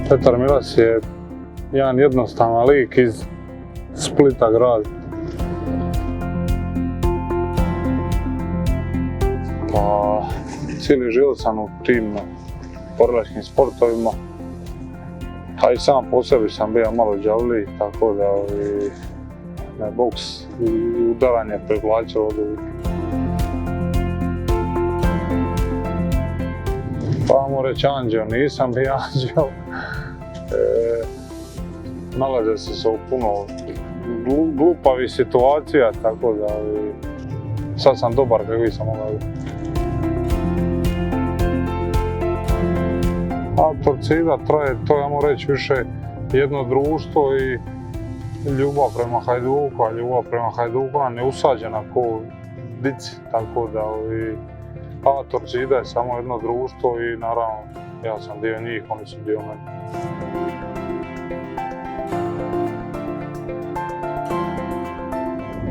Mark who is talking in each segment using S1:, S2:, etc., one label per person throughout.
S1: Petar Milas je jedan jednostavan lik iz Splita grada. Pa, cijeli život sam u tim borilačkim sportovima, a i sam po sebi sam bio malo đavliji, tako da me boks i udaranje privlačilo od uvijek. Pa vam reći anđeo, nisam bio anđeo. Nalaze se u puno glupavih situacija, tako da sad sam dobar kakvi sam mogao. A Torcida traje, to ja moram reći, više jedno društvo i ljubav prema Hajduku, a ljubav prema Hajduku nam je usađena ko dici, tako da a Torcida je samo jedno društvo i naravno ja sam dio njih, oni su dio mene.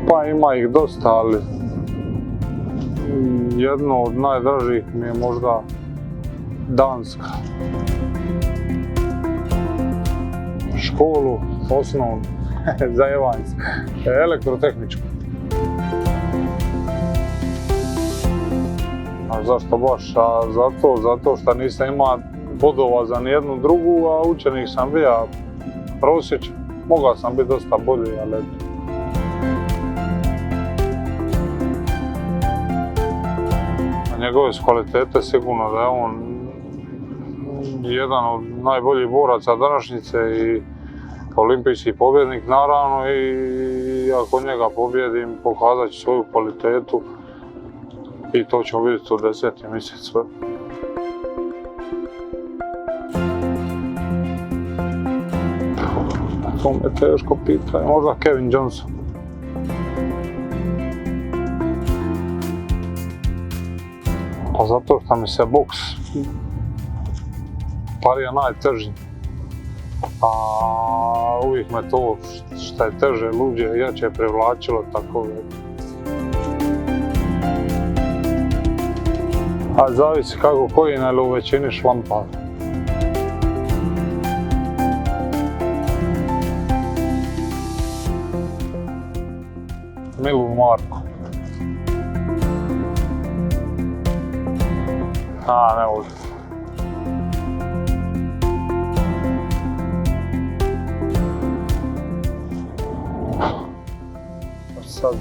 S1: Pa ima ih dosta, ali jedno od najdražih mi je možda Danska. Školu, osnovnu, za Evans, elektrotehničku. A zašto baš? A zato što nisam imao bodova za nijednu drugu, a učenik sam bio prosječan. Mogao sam biti dosta bolji, ali njegove su kvalitete sigurno da je on jedan od najboljih boraca današnjice i olimpijski pobjednik naravno, i ako njega pobjedim pokazat ću svoju kvalitetu i to ćemo vidjeti u 10. mjesecu. To me teško pitanje, možda Kevin Johnson. Pa zato što mi se boks parija najteži. A uvijek me to što je teže, luđe i jače privlačilo, tako da. A zavisi kako koji, ali u većini šlampar. Milun Marko. A, ne volim. Sad,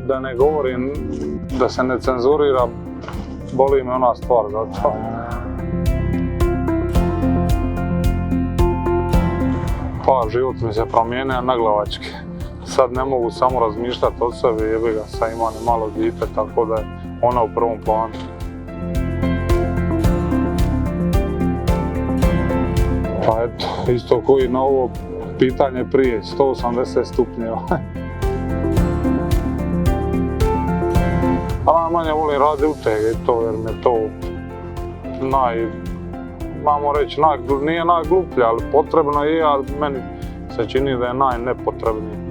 S1: da ne govorim, da se ne cenzurira, boli me ona stvar zato. Pa, život mi se promijenio naglavački. Sad ne mogu samo razmišljati o sebi, jebi ga, sad imam i malo dijete, tako da je ona u prvom planu. Pa eto, isto koji na ovo pitanje prije, 180 stupnjeva. A najmanje volim raditi utege i to, jer me to mamo reći, nije najgluplje, ali potrebno je, ali meni se čini da je najnepotrebnije.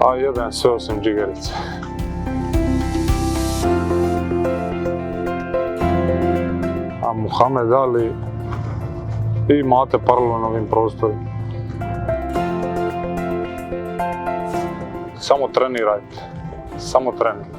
S1: A jedem sve osim džigerice. A Muhammed Ali i Mate paralelno na ovim prostorima. Samo trenirajte, samo trenirajte.